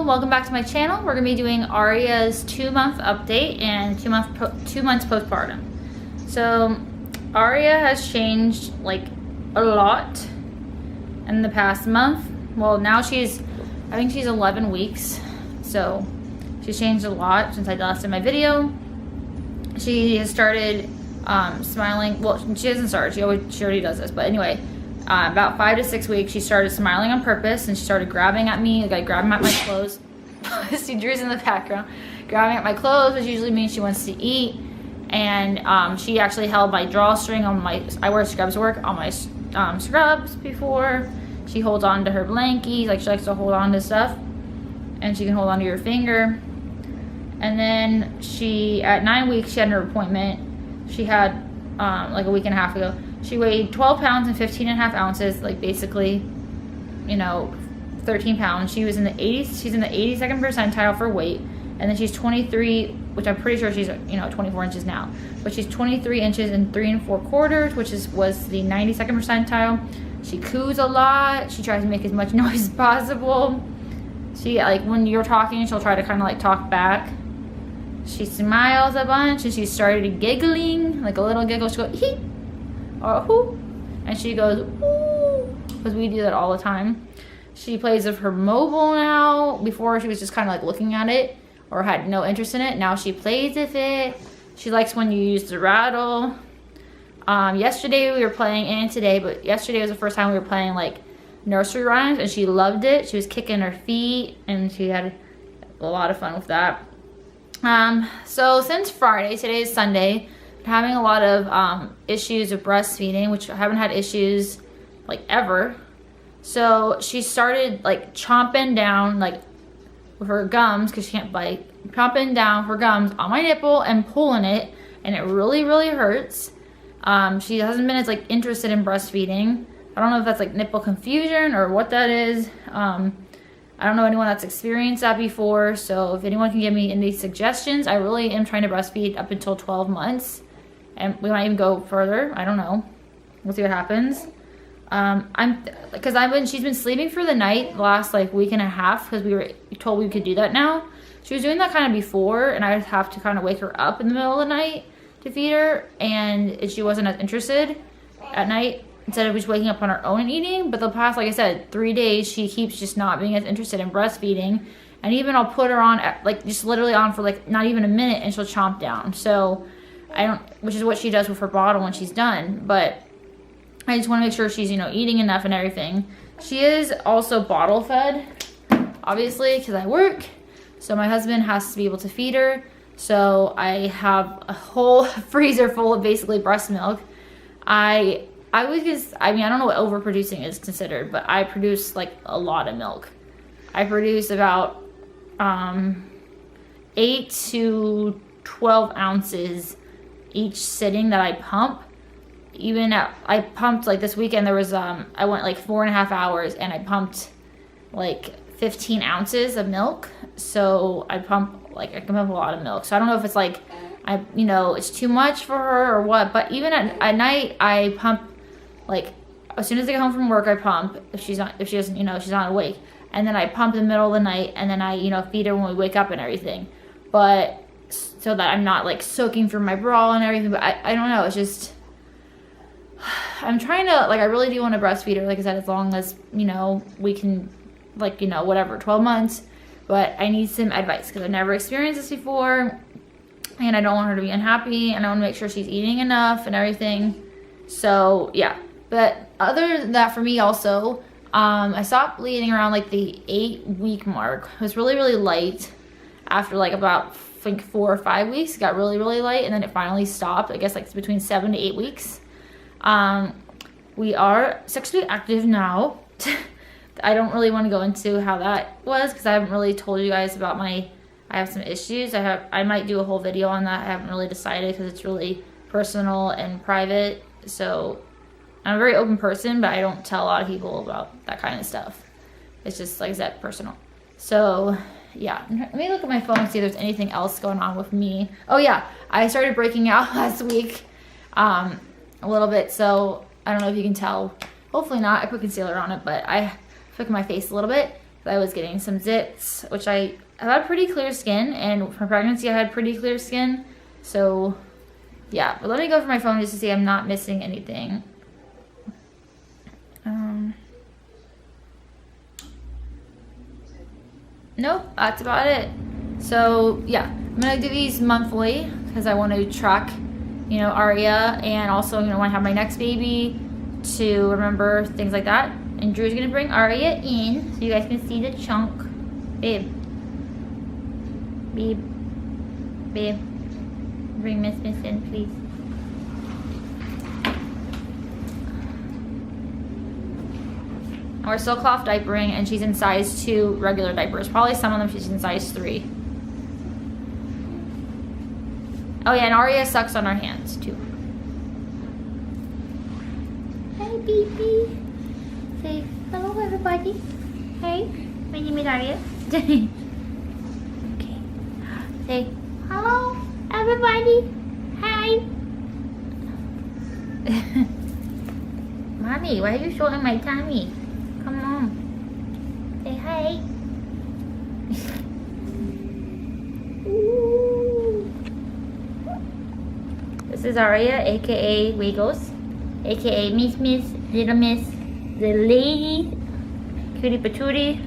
welcome back to my channel. We're gonna be doing Aria's 2-month update and 2 months postpartum. So Aria has changed like a lot in the past month. Well, now I think she's 11 weeks. So she's changed a lot since I last did my video. She has started smiling. Well, she hasn't started, she already does this, but anyway, about 5 to 6 weeks, she started smiling on purpose, and she started grabbing at me, like grabbing at my clothes. See, Drew's in the background. Grabbing at my clothes, which usually means she wants to eat. And she actually held my drawstring on I wear scrubs to work, on my scrubs before. She holds on to her blankie, like she likes to hold on to stuff. And she can hold on to your finger. And then at 9 weeks, she had her appointment. She had, like a week and a half ago. She weighed 12 pounds and 15 and a half ounces, like basically, 13 pounds. She was in the 80s. She's in the 82nd percentile for weight. And then she's 23, which I'm pretty sure she's, 24 inches now. But she's 23 inches and 3 4/4, which was the 92nd percentile. She coos a lot. She tries to make as much noise as possible. She, like, when you're talking, she'll try to kind of like talk back. She smiles a bunch, and she started giggling, like a little giggle. She goes, hee, or whoo, and she goes, ooh, because we do that all the time. She plays with her mobile now. Before, she was just kind of like looking at it or had no interest in it. Now she plays with it. She likes when you use the rattle. Yesterday we were playing, and today, but yesterday was the first time we were playing like nursery rhymes, and she loved it. She was kicking her feet, and she had a lot of fun with that. So since Friday, today is Sunday, I'm having a lot of issues with breastfeeding, which I haven't had issues like ever. So she started like chomping down like with her gums, because she can't bite, chomping down her gums on my nipple and pulling it, and it really, really hurts. She hasn't been as like interested in breastfeeding. I don't know if that's like nipple confusion or what that is. I don't know anyone that's experienced that before, so if anyone can give me any suggestions, I really am trying to breastfeed up until 12 months, and we might even go further. I don't know. We'll see what happens. She's been sleeping through the night the last like week and a half, because we were told we could do that now. She was doing that kind of before, and I would have to kind of wake her up in the middle of the night to feed her, and she wasn't as interested at night, instead of just waking up on her own and eating. But the past, like I said, 3 days, she keeps just not being as interested in breastfeeding. And even I'll put her on, like, just literally on for like not even a minute, and she'll chomp down. So which is what she does with her bottle when she's done. But I just want to make sure she's, eating enough and everything. She is also bottle fed, obviously, because I work. So my husband has to be able to feed her. So I have a whole freezer full of basically breast milk. I don't know what overproducing is considered, but I produce like a lot of milk. I produce about 8 to 12 ounces each sitting that I pump. I pumped like this weekend, there was I went like 4.5 hours, and I pumped like 15 ounces of milk. So I can pump a lot of milk. So I don't know if it's like it's too much for her or what, but even at night I pump. Like, as soon as I get home from work, I pump if she's not awake. And then I pump in the middle of the night, and then I, feed her when we wake up and everything. But, so that I'm not, like, soaking through my bra and everything. But I don't know, it's just, I'm trying to, like, I really do want to breastfeed her, like I said, as long as, we can, like, whatever, 12 months. But I need some advice, because I've never experienced this before. And I don't want her to be unhappy, and I want to make sure she's eating enough and everything. So, yeah. But other than that, for me also, I stopped bleeding around like the 8-week mark. It was really, really light. After like about, I think, 4 or 5 weeks, it got really, really light, and then it finally stopped. I guess like it's between 7 to 8 weeks. We are sexually active now. I don't really want to go into how that was, because I haven't really told you guys about I have some issues. I might do a whole video on that. I haven't really decided, because it's really personal and private. So I'm a very open person, but I don't tell a lot of people about that kind of stuff. It's just, like I said, personal. So yeah, let me look at my phone and see if there's anything else going on with me. Oh yeah, I started breaking out last week a little bit. So I don't know if you can tell. Hopefully not. I put concealer on it, but I took my face a little bit. I was getting some zits, which I had pretty clear skin, and for pregnancy I had pretty clear skin. So yeah, but let me go for my phone just to see I'm not missing anything. Nope, that's about it. So yeah, I'm gonna do these monthly because I want to track, you know, Aria, and also, you know, when I have my next baby, to remember things like that. And Drew's gonna bring Aria in so you guys can see the chunk. Babe. Babe. Babe. Bring Miss in, please. And we're still cloth diapering, and she's in size 2 regular diapers. Probably some of them she's in size 3. Oh yeah, and Aria sucks on our hands too. Hi, baby. Say hello, everybody. Hey, my name is Aria. Okay. Say hello, everybody. Hi. Mommy, why are you showing my tummy? Come on. Say hi. This is Aria, aka Wiggles, aka Miss, Little Miss, the lady, cutie patootie.